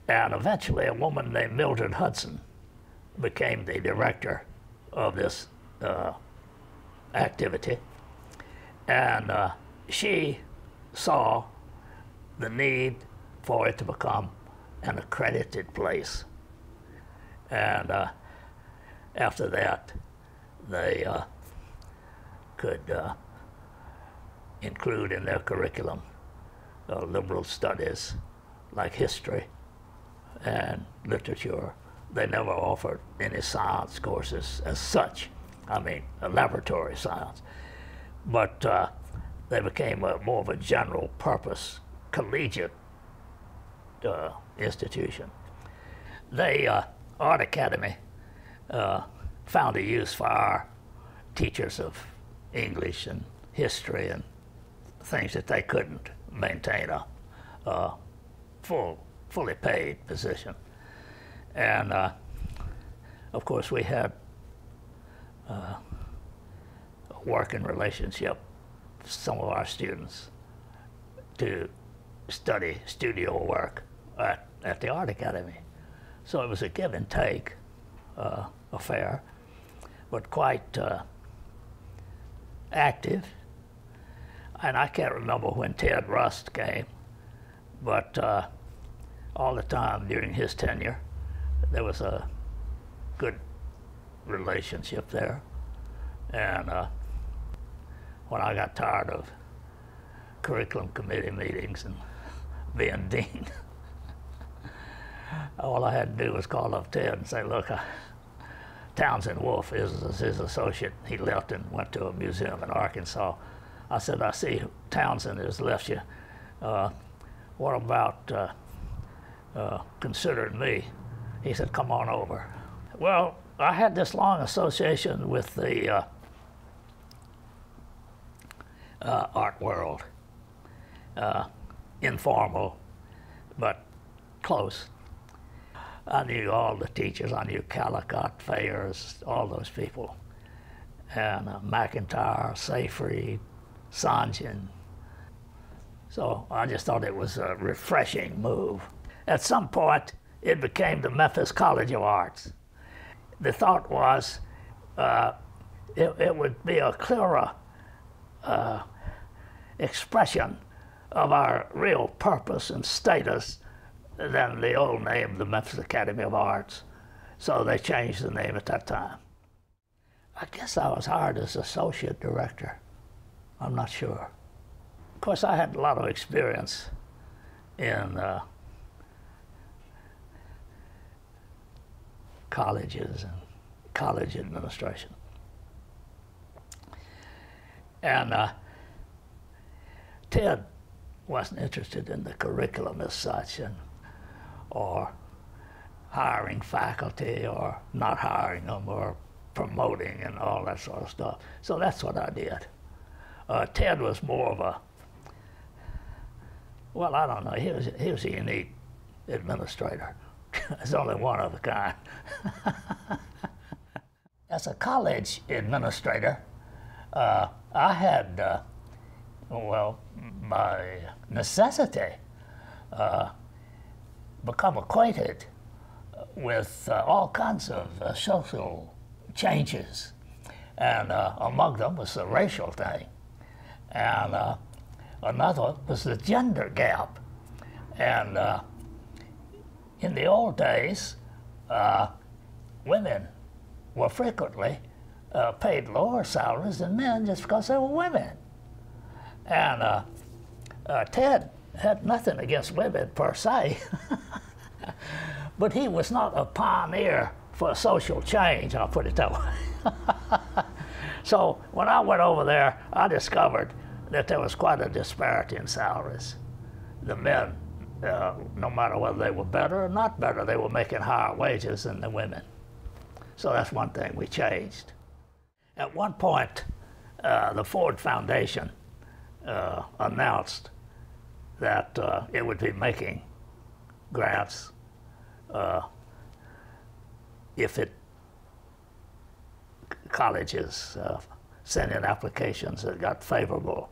and eventually a woman named Mildred Hudson became the director of this activity. And she saw the need for it to become an accredited place. And after that, they could include in their curriculum liberal studies like history and literature. They never offered any science courses as such, I mean, a laboratory science. But they became more of a general purpose collegiate institution. The Art Academy found a use for our teachers of English and history and things that they couldn't maintain a fully paid position. And of course we had a working relationship with some of our students to study studio work at the Art Academy. So it was a give and take affair. but quite active. And I can't remember when Ted Rust came, but all the time during his tenure, there was a good relationship there. And when I got tired of curriculum committee meetings and being dean, all I had to do was call up Ted and say, look, Townsend Wolfe is his associate. He left and went to a museum in Arkansas. I said, I see Townsend has left you. What about considering me? He said, come on over. Well, I had this long association with the art world. Informal, but close. I knew all the teachers. I knew Callicott, Fayers, all those people. And McIntyre, Seyfried, Sanjin. So I just thought it was a refreshing move. At some point, it became the Memphis College of Arts. The thought was it would be a clearer expression of our real purpose and status than the old name, the Memphis Academy of Arts. So they changed the name at that time. I guess I was hired as associate director. I'm not sure. Of course, I had a lot of experience in colleges and college administration. And Ted wasn't interested in the curriculum as such, or hiring faculty or not hiring them or promoting and all that sort of stuff. So that's what I did. Ted was more of a, well, I don't know, he was a unique administrator. There's only one of a kind. As a college administrator, I had, well, by necessity, become acquainted with all kinds of social changes. And among them was the racial thing. And another was the gender gap. And in the old days, women were frequently paid lower salaries than men just because they were women. And Ted had nothing against women per se, but he was not a pioneer for social change, I'll put it that way. So when I went over there, I discovered that there was quite a disparity in salaries. The men, no matter whether they were better or not better, they were making higher wages than the women. So that's one thing we changed. At one point, the Ford Foundation announced that it would be making grants if colleges sent in applications that got favorable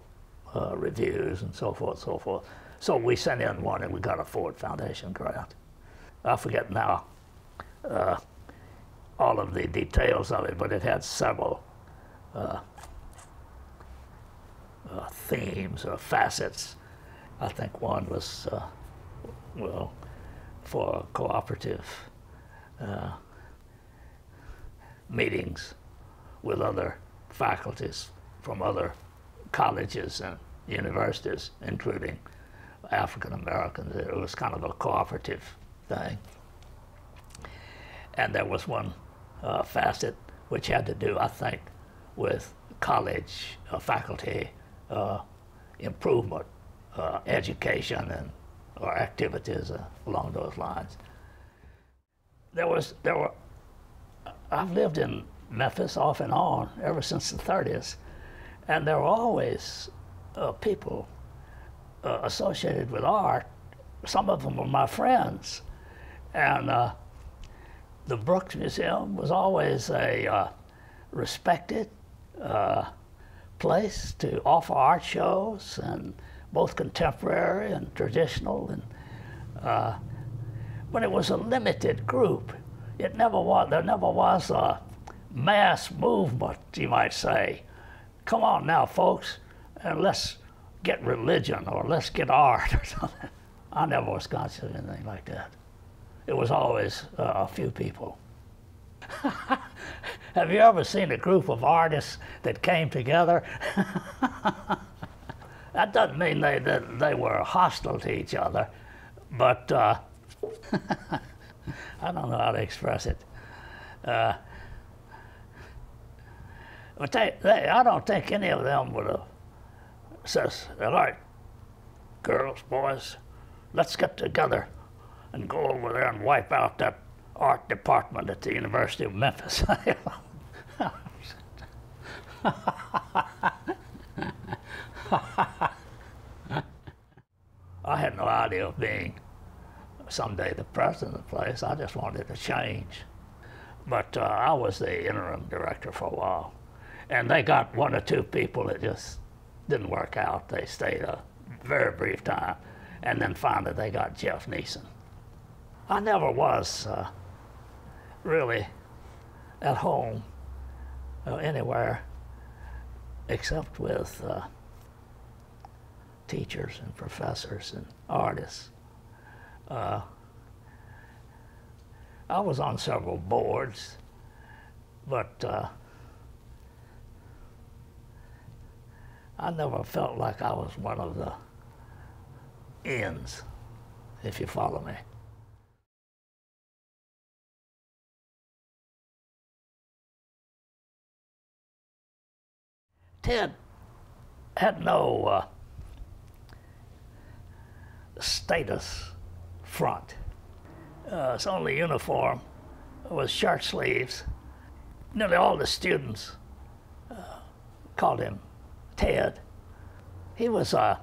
reviews and so forth, so forth. So we sent in one and we got a Ford Foundation grant. I forget now all of the details of it, but it had several themes or facets. I think one was, well, for cooperative meetings with other faculties from other colleges and universities, including African Americans. It was kind of a cooperative thing. And there was one facet which had to do, I think, with college faculty improvement, education, and or activities along those lines. I've lived in Memphis off and on ever since the 30s, and there were always people associated with art. Some of them were my friends, and the Brooks Museum was always a respected place to offer art shows, and both contemporary and traditional. And but it was a limited group. There never was mass movement, you might say. Come on now, folks, and let's get religion or let's get art or something. I never was conscious of anything like that. It was always a few people. Have you ever seen a group of artists that came together? That doesn't mean they were hostile to each other, but I don't know how to express it. But I don't think any of them would have said, all right, girls, boys, let's get together and go over there and wipe out that art department at the University of Memphis. I had no idea of being someday the president of the place. I just wanted to change. But I was the interim director for a while. And they got one or two people that just didn't work out. They stayed a very brief time. And then finally they got Jeff Neeson. I never was really at home anywhere except with teachers and professors and artists. I was on several boards, but I never felt like I was one of the ends, if you follow me. Ted had no status front. His only uniform was shirt sleeves. Nearly all the students called him Ted. He was a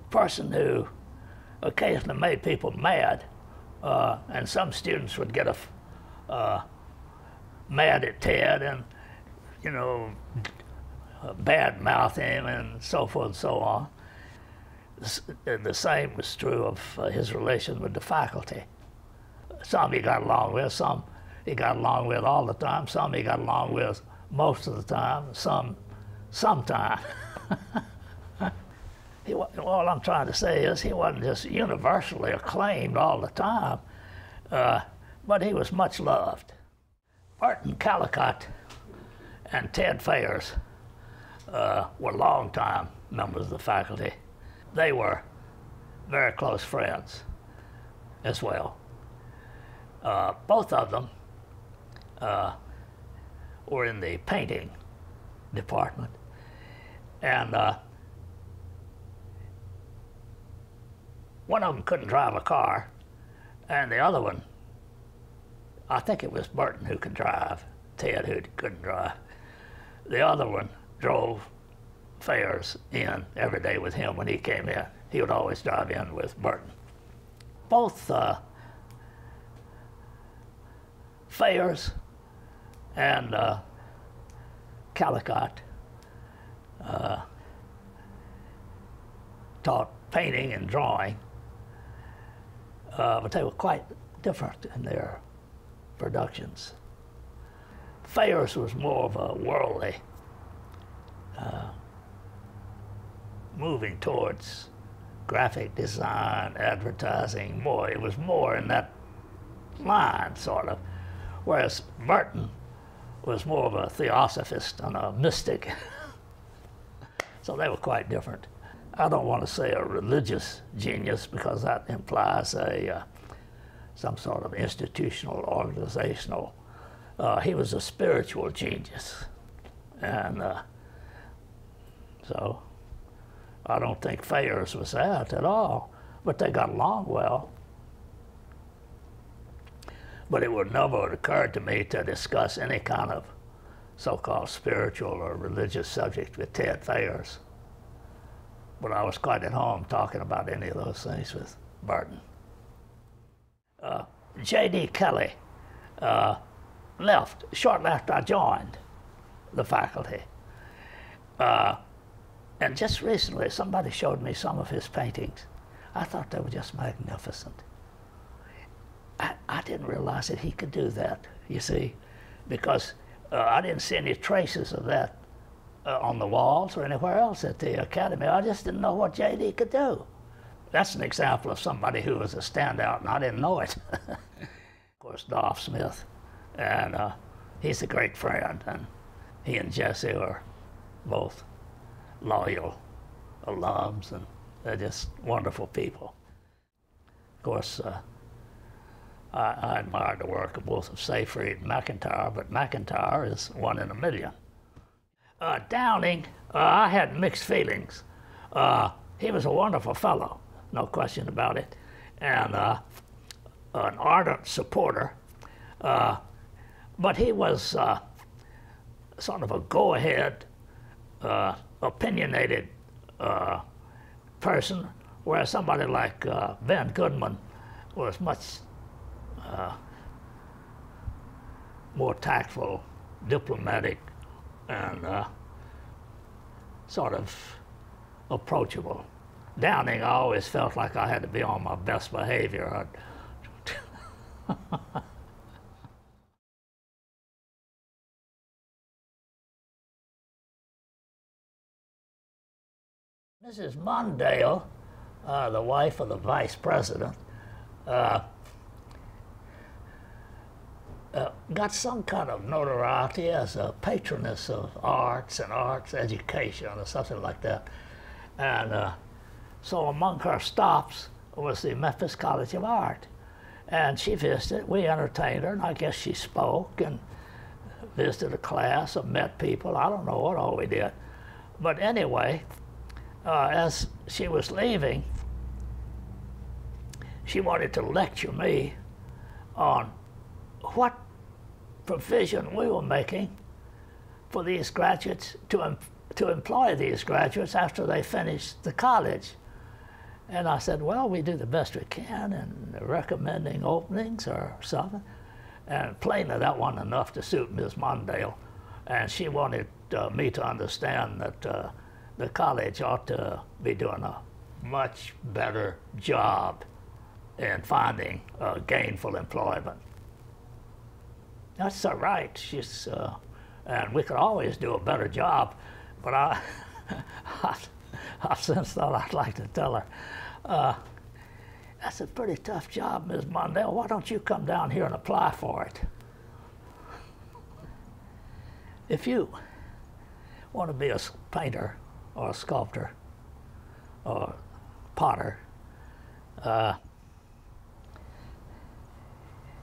person who occasionally made people mad, and some students would get mad at Ted and, you know, bad mouth him and so forth and so on. The same was true of his relation with the faculty. Some he got along with, some he got along with all the time, some he got along with most of the time, some sometime. All I'm trying to say is he wasn't just universally acclaimed all the time, but he was much loved. Burton Callicott and Ted Fayers were longtime members of the faculty. They were very close friends as well. Both of them were in the painting department. And one of them couldn't drive a car, and the other one, I think it was Burton who could drive, Ted who couldn't drive. The other one drove Fayers in every day with him when he came in. He would always drive in with Burton. Both Fayers and Callicott taught painting and drawing, but they were quite different in their productions. Fayers was more of a worldly, moving towards graphic design, advertising, more. It was more in that line, sort of. Whereas Burton was more of a theosophist and a mystic. So they were quite different. I don't want to say a religious genius because that implies some sort of institutional, organizational. He was a spiritual genius. And so I don't think Fayers was that at all, but they got along well. But it would never have occurred to me to discuss any kind of so-called spiritual or religious subject with Ted Fayers. But I was quite at home talking about any of those things with Burton. J.D. Kelly left shortly after I joined the faculty. And just recently, somebody showed me some of his paintings. I thought they were just magnificent. I didn't realize that he could do that, you see, because I didn't see any traces of that on the walls or anywhere else at the academy. I just didn't know what J.D. could do. That's an example of somebody who was a standout, and I didn't know it. Of course, Dolph Smith, and he's a great friend, and he and Jesse are both loyal alums, and they're just wonderful people. Of course, I admired the work of both of Seyfried and McIntyre, but McIntyre is one in a million. Downing, I had mixed feelings. He was a wonderful fellow, no question about it, and an ardent supporter, but he was sort of a go-ahead, opinionated person, whereas somebody like Ben Goodman was much more tactful, diplomatic, and sort of approachable. Downing, I always felt like I had to be on my best behavior. Mrs. Mondale, the wife of the vice president, got some kind of notoriety as a patroness of arts and arts education or something like that. And so among her stops was the Memphis College of Art. And she visited, we entertained her, and I guess she spoke and visited a class or met people. I don't know what all we did. But anyway, as she was leaving, she wanted to lecture me on what provision we were making for these graduates to employ these graduates after they finished the college. And I said, well, we do the best we can in recommending openings or something. And plainly that wasn't enough to suit Ms. Mondale. And she wanted me to understand that the college ought to be doing a much better job in finding gainful employment. That's all right. She's, and we could always do a better job, but I since thought I'd like to tell her, that's a pretty tough job, Ms. Mondale. Why don't you come down here and apply for it? If you want to be a painter or a sculptor or potter,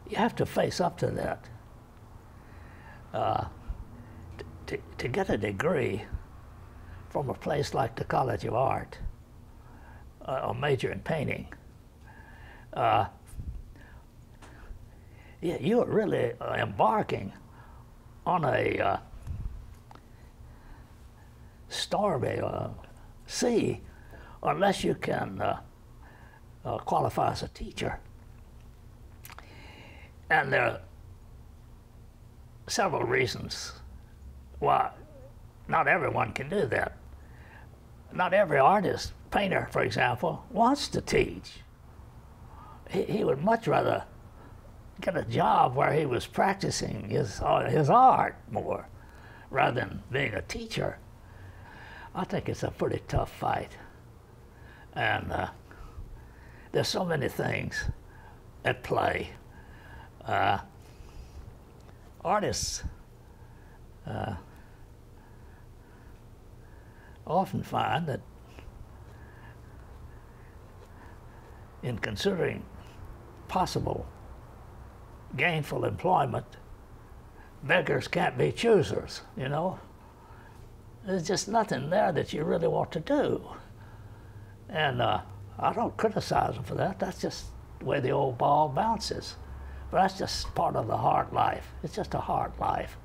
you have to face up to that. To get a degree from a place like the College of Art, a major in painting, you are really embarking on a stormy sea unless you can qualify as a teacher. And there are several reasons why not everyone can do that. Not every artist, painter, for example, wants to teach. He would much rather get a job where he was practicing his art more rather than being a teacher. I think it's a pretty tough fight. And there's so many things at play. Artists often find that in considering possible gainful employment, beggars can't be choosers, you know. There's just nothing there that you really want to do. And I don't criticize them for that. That's just the way the old ball bounces. But that's just part of the hard life. It's just a hard life.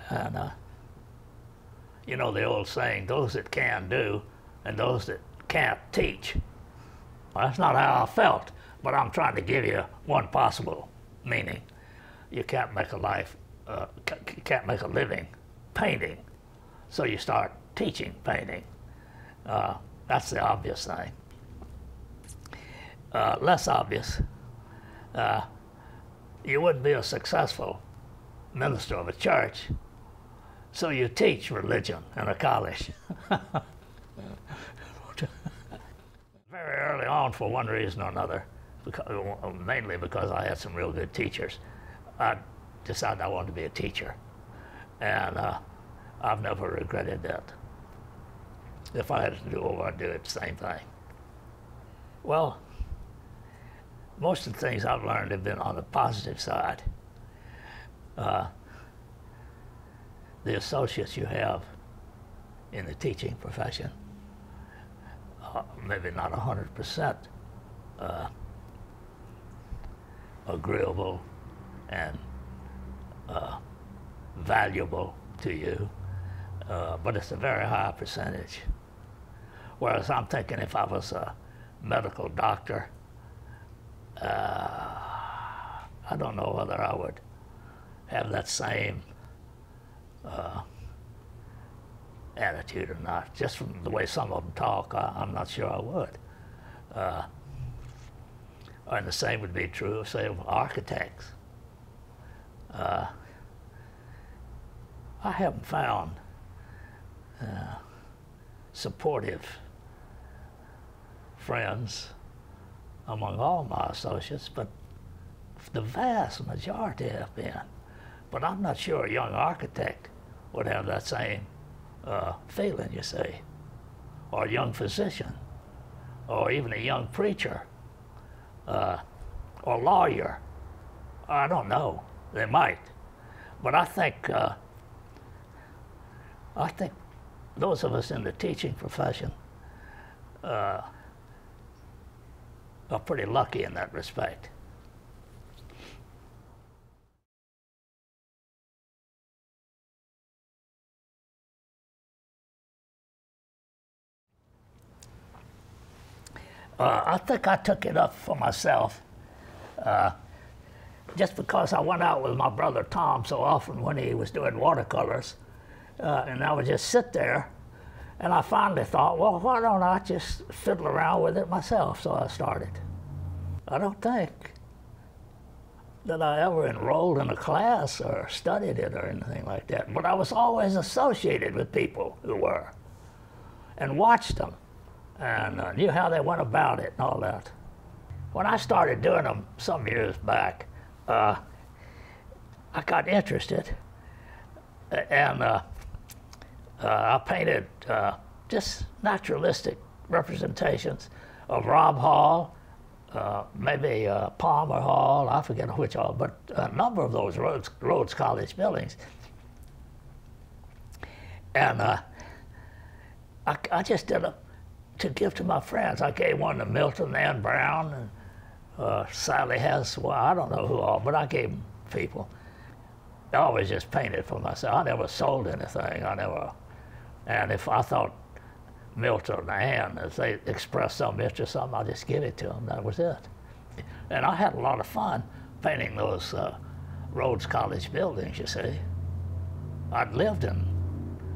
And you know the old saying, those that can do and those that can't teach. Well, that's not how I felt, but I'm trying to give you one possible meaning. You can't make a life, can't make a living painting, so you start teaching painting. That's the obvious thing. less obvious, you wouldn't be a successful minister of a church, so you teach religion in a college. Very early on, for one reason or another, mainly because I had some real good teachers, I decided I wanted to be a teacher. And I've never regretted that. If I had to do over, I'd do it the same thing. Well, most of the things I've learned have been on the positive side. The associates you have in the teaching profession, maybe not 100% agreeable and valuable to you, but it's a very high percentage. Whereas I'm thinking if I was a medical doctor, I don't know whether I would have that same attitude or not. Just from the way some of them talk, I'm not sure I would. And the same would be true, say, of architects. I haven't found supportive friends among all my associates, but the vast majority have been. But I'm not sure a young architect would have that same feeling, you see, or a young physician, or even a young preacher, or lawyer. I don't know. They might, but I think those of us in the teaching profession are pretty lucky in that respect. I think I took it up for myself just because I went out with my brother Tom so often when he was doing watercolors, and I would just sit there, and I finally thought, well, why don't I just fiddle around with it myself? So I started. I don't think that I ever enrolled in a class or studied it or anything like that, but I was always associated with people who were, and watched them, and knew how they went about it and all that. When I started doing them some years back, I got interested, and I painted just naturalistic representations of Robb Hall, maybe Palmer Hall, I forget which hall, but a number of those Rhodes College buildings. And I just did it to give to my friends. I gave one to Milton Ann Brown, and Sally Hess, well, I don't know who all, but I gave them people. I always just painted for myself. I never sold anything. And if I thought Milton and Ann, if they expressed some interest in something, I'd just give it to them. That was it. And I had a lot of fun painting those Rhodes College buildings, you see. I'd lived in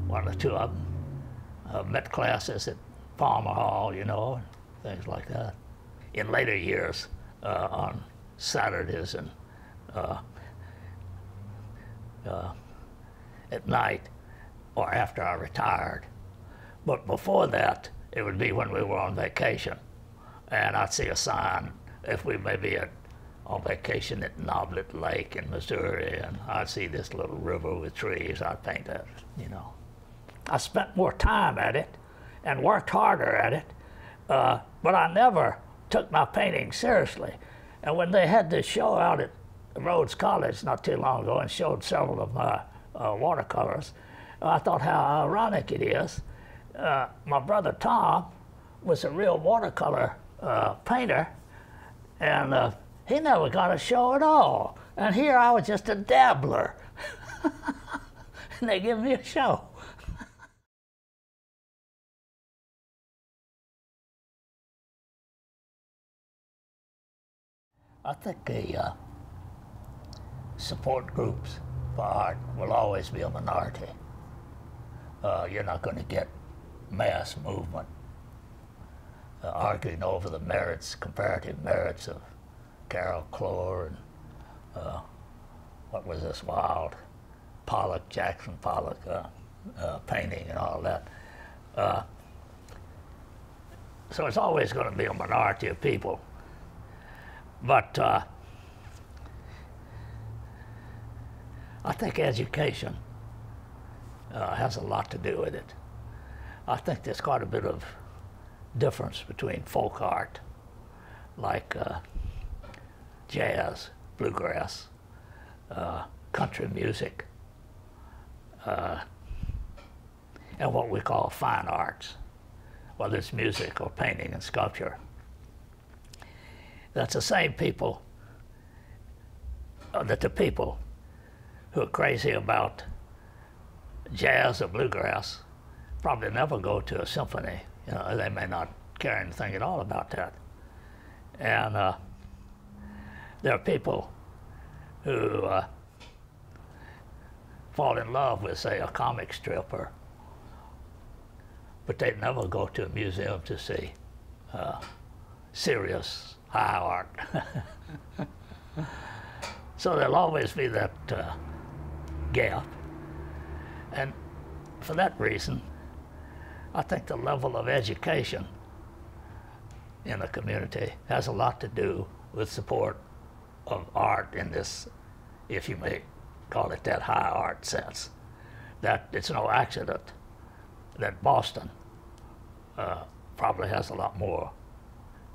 one or two of them, met classes at Palmer Hall, you know, and things like that. In later years, on Saturdays and at night, or after I retired. But before that, it would be when we were on vacation. And I'd see a sign, if we may be on vacation at Noblet Lake in Missouri, and I'd see this little river with trees, I'd paint that, you know. I spent more time at it and worked harder at it, but I never took my painting seriously. And when they had this show out at Rhodes College not too long ago and showed several of my watercolors, I thought how ironic it is. My brother Tom was a real watercolor painter, and he never got a show at all. And here I was just a dabbler, and they give me a show. I think the support groups for art will always be a minority. You're not going to get mass movement. arguing over the merits, comparative merits of Carol Clore and what was this wild Pollock, Jackson Pollock painting and all that. So it's always going to be a minority of people. But I think education has a lot to do with it. I think there's quite a bit of difference between folk art, like jazz, bluegrass, country music, and what we call fine arts, whether it's music or painting and sculpture. That's the same people, that the people who are crazy about jazz or bluegrass probably never go to a symphony. You know, they may not care anything at all about that. And there are people who fall in love with, say, a comic strip, but they never go to a museum to see serious high art. So there'll always be that gap. And for that reason, I think the level of education in a community has a lot to do with support of art in this, if you may call it that, high art sense. That it's no accident that Boston probably has a lot more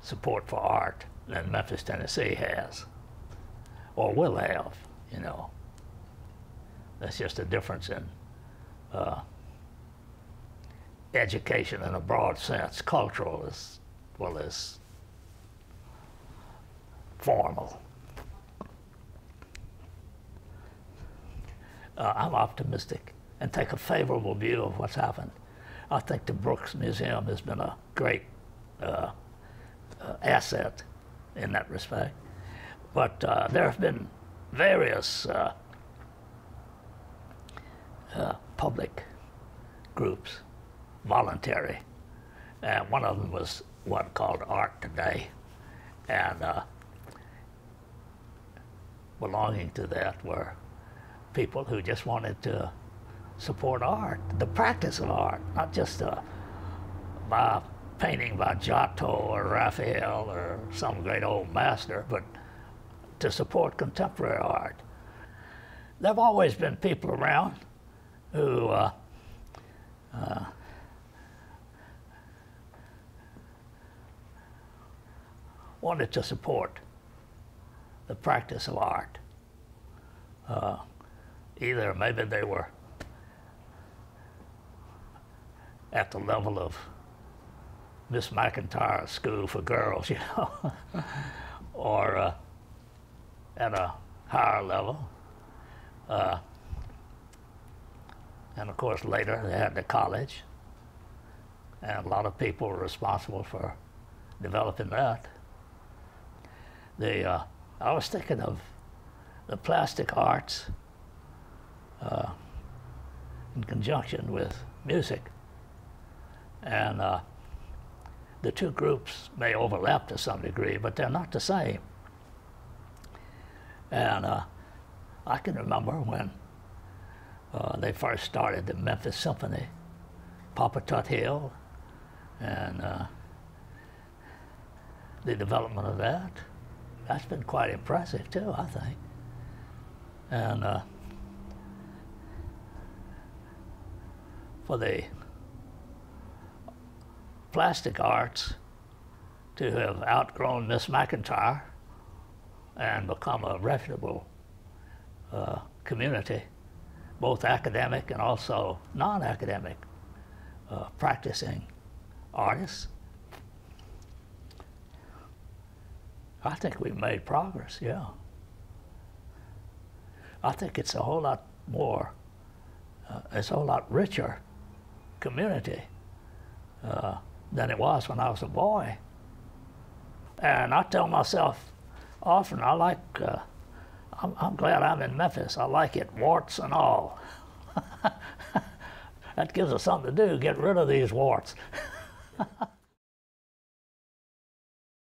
support for art than Memphis, Tennessee has, or will have, you know. That's just a difference in education in a broad sense, cultural as well as formal. I'm optimistic and take a favorable view of what's happened. I think the Brooks Museum has been a great asset in that respect. But there have been various public groups, voluntary, and one of them was one called Art Today, and belonging to that were people who just wanted to support art, the practice of art, not just by painting by Giotto or Raphael or some great old master, but to support contemporary art. There have always been people around who wanted to support the practice of art. Either maybe they were at the level of Miss McIntyre's School for Girls, you know, or at a higher level. And of course later they had the college, and a lot of people were responsible for developing that. I was thinking of the plastic arts in conjunction with music, and the two groups may overlap to some degree, but they're not the same. And I can remember when they first started the Memphis Symphony, Papa Tut Hill, and the development of that. That's been quite impressive too, I think. And for the plastic arts to have outgrown Miss McIntyre and become a reputable community, both academic and also non-academic practicing artists, I think we've made progress, yeah. I think it's a whole lot more, it's a whole lot richer community than it was when I was a boy. And I tell myself often, I'm glad I'm in Memphis. I like it, warts and all. That gives us something to do, get rid of these warts.